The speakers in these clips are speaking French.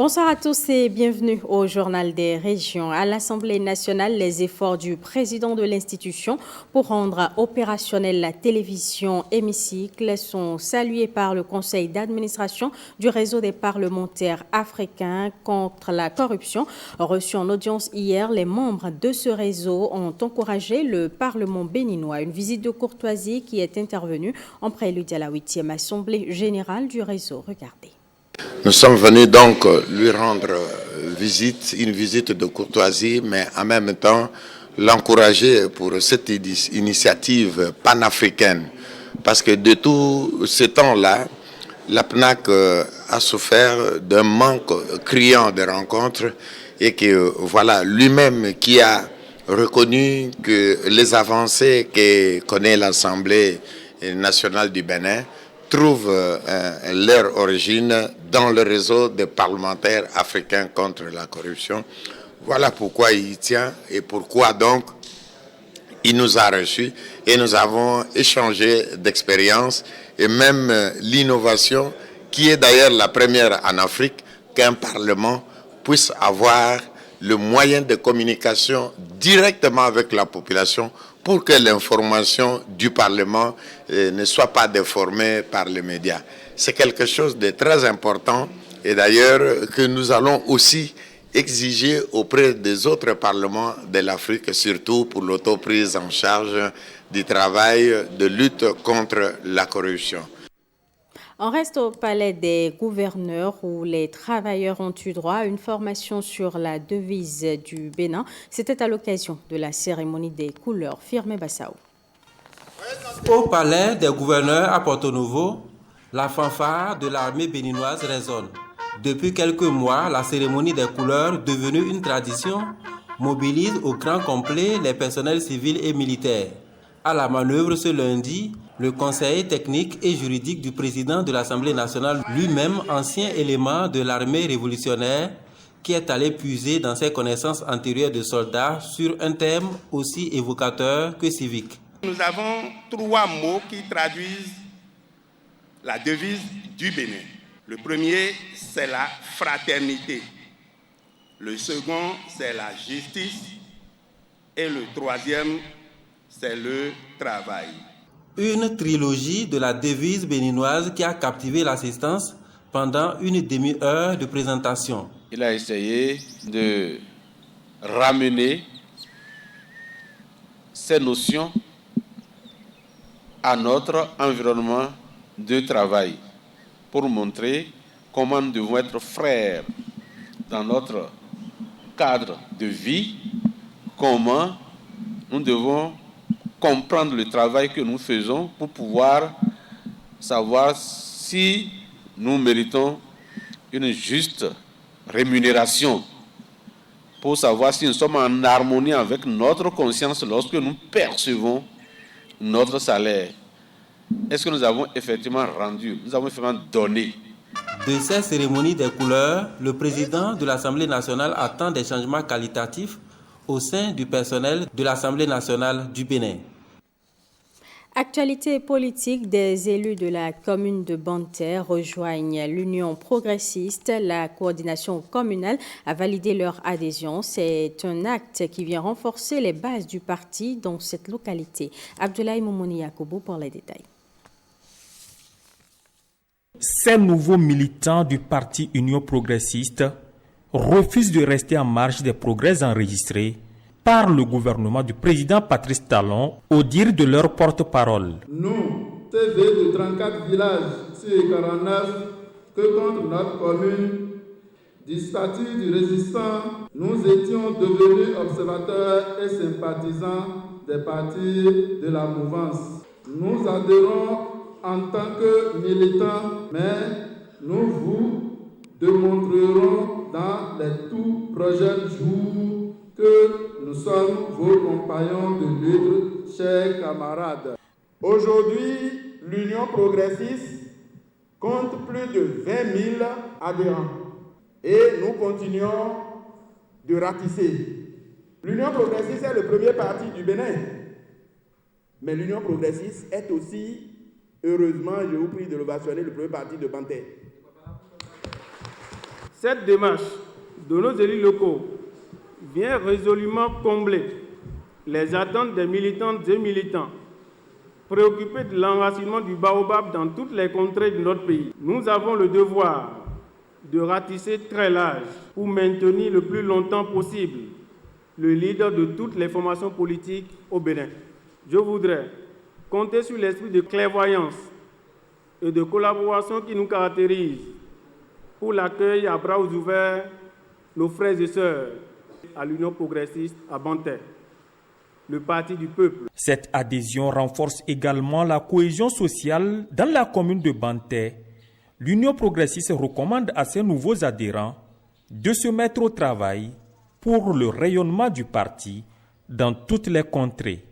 Bonsoir à tous et bienvenue au Journal des régions. À l'Assemblée nationale, les efforts du président de l'institution pour rendre opérationnelle la télévision Hémicycle sont salués par le conseil d'administration du réseau des parlementaires africains contre la corruption. Reçus en audience hier, les membres de ce réseau ont encouragé le Parlement béninois. Une visite de courtoisie qui est intervenue en prélude à la 8e Assemblée générale du réseau. Regardez. Nous sommes venus donc lui rendre visite, une visite de courtoisie, mais en même temps l'encourager pour cette initiative panafricaine. Parce que de tout ce temps-là, la PNAC a souffert d'un manque criant de rencontres et que voilà, lui-même qui a reconnu que les avancées que connaît l'Assemblée nationale du Bénin trouvent leur origine dans le réseau des parlementaires africains contre la corruption. Voilà pourquoi il y tient et pourquoi donc il nous a reçus et nous avons échangé d'expériences et même l'innovation qui est d'ailleurs la première en Afrique qu'un parlement puisse avoir le moyen de communication directement avec la population pour que l'information du Parlement ne soit pas déformée par les médias. C'est quelque chose de très important et d'ailleurs que nous allons aussi exiger auprès des autres parlements de l'Afrique, surtout pour l'autoprise en charge du travail de lutte contre la corruption. On reste au palais des gouverneurs où les travailleurs ont eu droit à une formation sur la devise du Bénin. C'était à l'occasion de la cérémonie des couleurs. Firme Bassao. Au palais des gouverneurs à Porto Novo, la fanfare de l'armée béninoise résonne. Depuis quelques mois, la cérémonie des couleurs, devenue une tradition, mobilise au grand complet les personnels civils et militaires. À la manœuvre ce lundi, le conseiller technique et juridique du président de l'Assemblée nationale, lui-même ancien élément de l'armée révolutionnaire, qui est allé puiser dans ses connaissances antérieures de soldats sur un thème aussi évocateur que civique. Nous avons 3 mots qui traduisent la devise du Bénin. Le premier, c'est la fraternité. Le second, c'est la justice. Et le troisième, c'est le travail. Une trilogie de la devise béninoise qui a captivé l'assistance pendant une demi-heure de présentation. Il a essayé de ramener ces notions à notre environnement de travail pour montrer comment nous devons être frères dans notre cadre de vie, comment nous devons comprendre le travail que nous faisons pour pouvoir savoir si nous méritons une juste rémunération, pour savoir si nous sommes en harmonie avec notre conscience lorsque nous percevons notre salaire. Est-ce que nous avons effectivement rendu, nous avons effectivement donné? De ces cérémonies des couleurs, le président de l'Assemblée nationale attend des changements qualitatifs au sein du personnel de l'Assemblée nationale du Bénin. Actualité politique, des élus de la commune de Banter rejoignent l'Union progressiste. La coordination communale a validé leur adhésion. C'est un acte qui vient renforcer les bases du parti dans cette localité. Abdoulaye Moumouni Yakobo pour les détails. Ces nouveaux militants du parti Union progressiste refusent de rester en marge des progrès enregistrés par le gouvernement du président Patrice Talon, au dire de leur porte-parole. Nous, TV de 34 villages sur 49, que contre notre commune, du statut du résistant, nous étions devenus observateurs et sympathisants des partis de la mouvance. Nous adhérons en tant que militants, mais nous vous démontrerons dans les tout prochains jours que nous sommes vos compagnons de lutte, chers camarades. Aujourd'hui, l'Union progressiste compte plus de 20 000 adhérents et nous continuons de ratisser. L'Union progressiste est le premier parti du Bénin, mais l'Union progressiste est aussi, heureusement, je vous prie de l'ovationner, le premier parti de Banter. Cette démarche de nos élus locaux vient résolument combler les attentes des militantes et militants préoccupés de l'enracinement du baobab dans toutes les contrées de notre pays. Nous avons le devoir de ratisser très large pour maintenir le plus longtemps possible le leader de toutes les formations politiques au Bénin. Je voudrais compter sur l'esprit de clairvoyance et de collaboration qui nous caractérise pour l'accueil à bras ouverts nos frères et sœurs à l'Union progressiste à Banté, le parti du peuple. Cette adhésion renforce également la cohésion sociale dans la commune de Banté. L'Union progressiste recommande à ses nouveaux adhérents de se mettre au travail pour le rayonnement du parti dans toutes les contrées.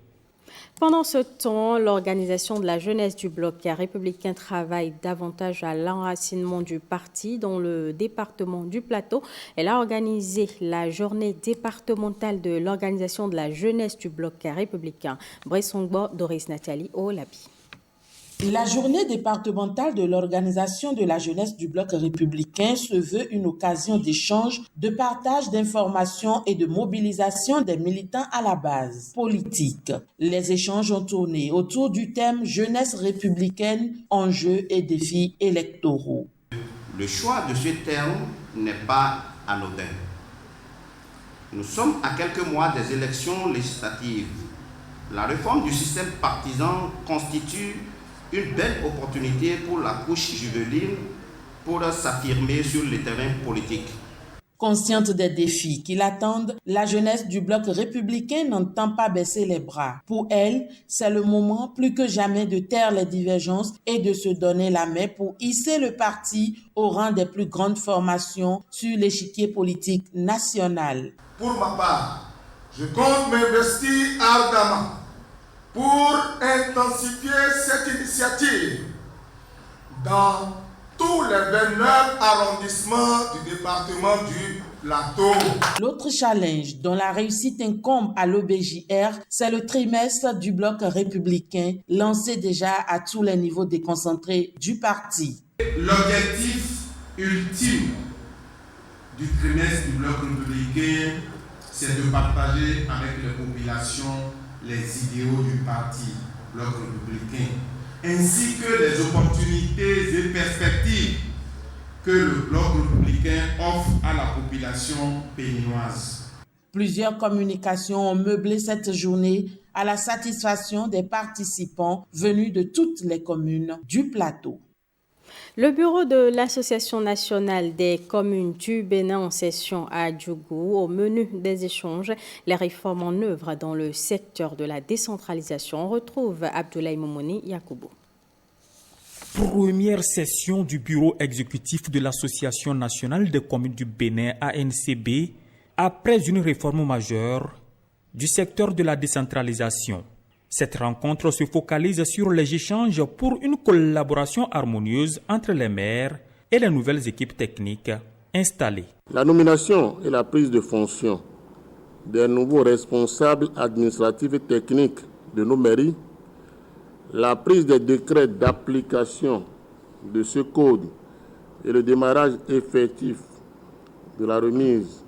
Pendant ce temps, l'organisation de la jeunesse du bloc républicain travaille davantage à l'enracinement du parti dans le département du Plateau. Elle a organisé la journée départementale de l'organisation de la jeunesse du bloc républicain. Bressongbo, Doris Nathalie, Olabi. La journée départementale de l'organisation de la jeunesse du bloc républicain se veut une occasion d'échange, de partage d'informations et de mobilisation des militants à la base politique. Les échanges ont tourné autour du thème jeunesse républicaine, enjeux et défis électoraux. Le choix de ce terme n'est pas anodin. Nous sommes à quelques mois des élections législatives. La réforme du système partisan constitue une belle opportunité pour la couche juvénile pour s'affirmer sur le terrain politique. Consciente des défis qui l'attendent, la jeunesse du bloc républicain n'entend pas baisser les bras. Pour elle, c'est le moment plus que jamais de taire les divergences et de se donner la main pour hisser le parti au rang des plus grandes formations sur l'échiquier politique national. Pour ma part, je compte m'investir ardemment pour intensifier cette initiative dans tous les 29 arrondissements du département du Plateau. L'autre challenge dont la réussite incombe à l'OBJR, c'est le trimestre du bloc républicain, lancé déjà à tous les niveaux déconcentrés du parti. L'objectif ultime du trimestre du bloc républicain, c'est de partager avec les populations les idéaux du parti bloc républicain, ainsi que les opportunités et perspectives que le bloc républicain offre à la population béninoise. Plusieurs communications ont meublé cette journée à la satisfaction des participants venus de toutes les communes du Plateau. Le bureau de l'Association nationale des communes du Bénin en session à Djougou, au menu des échanges, les réformes en œuvre dans le secteur de la décentralisation. On retrouve Abdoulaye Momoni Yakoubou. Première session du bureau exécutif de l'Association nationale des communes du Bénin, ANCB, après une réforme majeure du secteur de la décentralisation. Cette rencontre se focalise sur les échanges pour une collaboration harmonieuse entre les maires et les nouvelles équipes techniques installées. La nomination et la prise de fonction des nouveaux responsables administratifs et techniques de nos mairies, la prise des décrets d'application de ce code et le démarrage effectif de la remise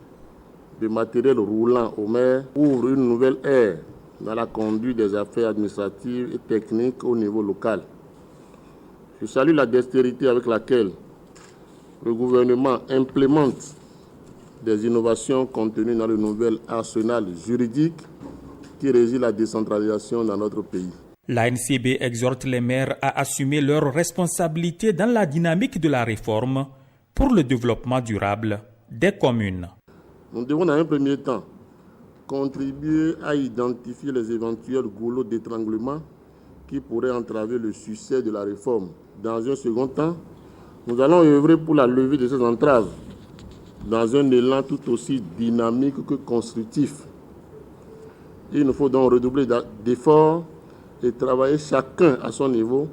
de matériel roulant aux maires ouvrent une nouvelle ère dans la conduite des affaires administratives et techniques au niveau local. Je salue la dextérité avec laquelle le gouvernement implémente des innovations contenues dans le nouvel arsenal juridique qui régit la décentralisation dans notre pays. L'ANCB exhorte les maires à assumer leurs responsabilités dans la dynamique de la réforme pour le développement durable des communes. Nous devons dans un premier temps contribuer à identifier les éventuels goulots d'étranglement qui pourraient entraver le succès de la réforme. Dans un second temps, nous allons œuvrer pour la levée de ces entraves dans un élan tout aussi dynamique que constructif. Il nous faut donc redoubler d'efforts et travailler chacun à son niveau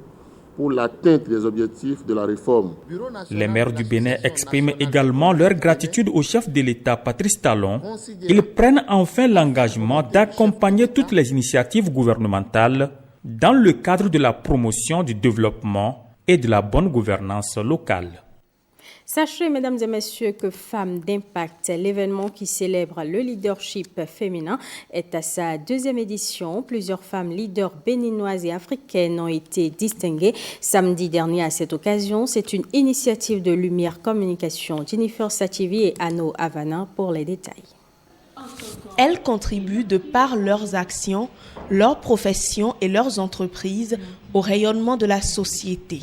pour l'atteinte des objectifs de la réforme. Les maires du Bénin expriment également leur gratitude au chef de l'État, Patrice Talon. Ils prennent enfin l'engagement d'accompagner toutes les initiatives gouvernementales dans le cadre de la promotion du développement et de la bonne gouvernance locale. Sachez, mesdames et messieurs, que Femmes d'Impact, l'événement qui célèbre le leadership féminin, est à sa 2e édition. Plusieurs femmes leaders béninoises et africaines ont été distinguées samedi dernier à cette occasion. C'est une initiative de Lumière Communication. Jennifer Sativi et Anno Havana pour les détails. Elles contribuent de par leurs actions, leurs professions et leurs entreprises au rayonnement de la société.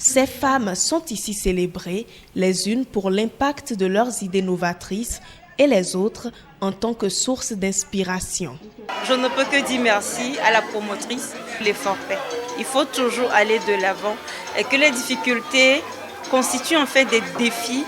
Ces femmes sont ici célébrées, les unes pour l'impact de leurs idées novatrices et les autres en tant que source d'inspiration. Je ne peux que dire merci à la promotrice de l'effort fait. Il faut toujours aller de l'avant et que les difficultés constituent en fait des défis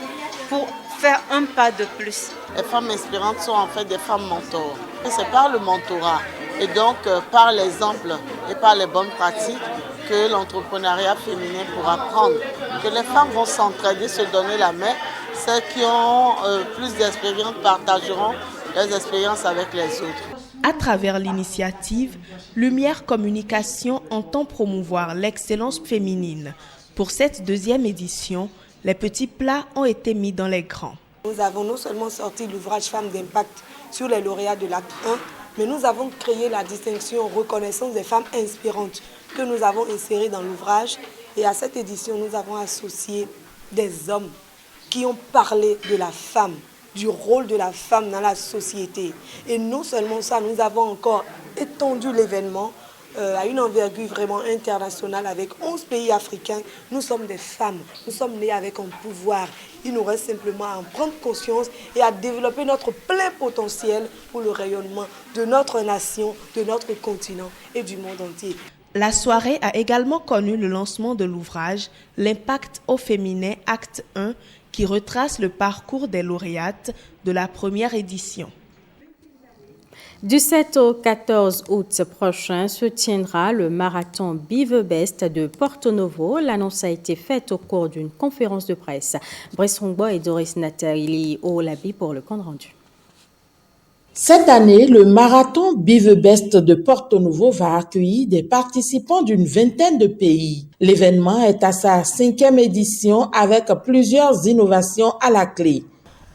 pour faire un pas de plus. Les femmes inspirantes sont en fait des femmes mentors. C'est par le mentorat et donc par l'exemple et par les bonnes pratiques que l'entrepreneuriat féminin pourra prendre, que les femmes vont s'entraider, se donner la main. Celles qui ont plus d'expérience partageront leurs expériences avec les autres. À travers l'initiative, Lumière Communication entend promouvoir l'excellence féminine. Pour cette 2e édition, les petits plats ont été mis dans les grands. Nous avons non seulement sorti l'ouvrage Femmes d'Impact sur les lauréats de l'acte 1, mais nous avons créé la distinction reconnaissance des femmes inspirantes que nous avons insérée dans l'ouvrage. Et à cette édition, nous avons associé des hommes qui ont parlé de la femme, du rôle de la femme dans la société. Et non seulement ça, nous avons encore étendu l'événement à une envergure vraiment internationale avec 11 pays africains. Nous sommes des femmes, nous sommes nées avec un pouvoir. Il nous reste simplement à en prendre conscience et à développer notre plein potentiel pour le rayonnement de notre nation, de notre continent et du monde entier. La soirée a également connu le lancement de l'ouvrage L'impact au féminin, acte 1, qui retrace le parcours des lauréates de la première édition. Du 7 au 14 août prochain se tiendra le marathon Bivebest de Porto Novo. L'annonce a été faite au cours d'une conférence de presse. Brice Rongbo et Doris Nathalie Olabi pour le compte rendu. Cette année, le marathon Bivebest de Porto Novo va accueillir des participants d'une vingtaine de pays. L'événement est à sa 5e édition avec plusieurs innovations à la clé.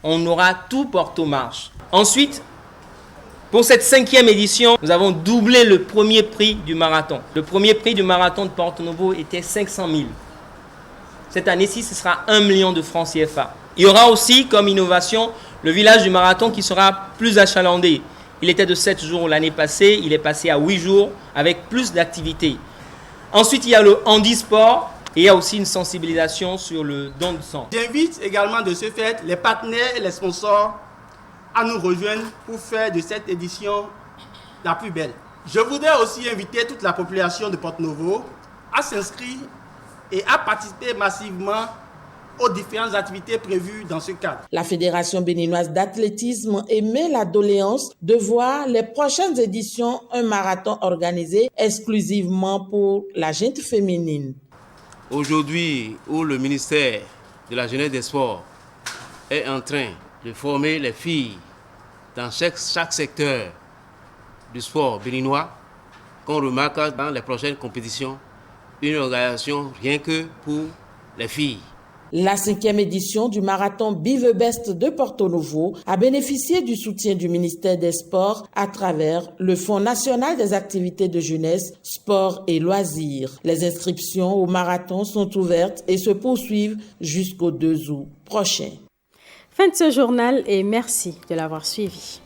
On aura tout Porto Marche. Ensuite, pour cette 5e édition, nous avons doublé le premier prix du marathon. Le premier prix du marathon de Porto Novo était 500 000. Cette année-ci, ce sera 1 million de francs CFA. Il y aura aussi comme innovation le village du marathon qui sera plus achalandé. Il était de 7 jours l'année passée, il est passé à 8 jours avec plus d'activités. Ensuite, il y a le handisport et il y a aussi une sensibilisation sur le don de sang. J'invite également de ce fait les partenaires et les sponsors à nous rejoindre pour faire de cette édition la plus belle. Je voudrais aussi inviter toute la population de Porto Novo à s'inscrire et à participer massivement aux différentes activités prévues dans ce cadre. La Fédération béninoise d'athlétisme émet la doléance de voir les prochaines éditions un marathon organisé exclusivement pour la gente féminine. Aujourd'hui, où le ministère de la Jeunesse et des Sports est en train de former les filles dans chaque secteur du sport béninois, qu'on remarque dans les prochaines compétitions une organisation rien que pour les filles. La 5e édition du marathon Bivebest de Porto Novo a bénéficié du soutien du ministère des Sports à travers le Fonds national des activités de jeunesse, sport et loisirs. Les inscriptions au marathon sont ouvertes et se poursuivent jusqu'au 2 août prochain. Fin de ce journal et merci de l'avoir suivi.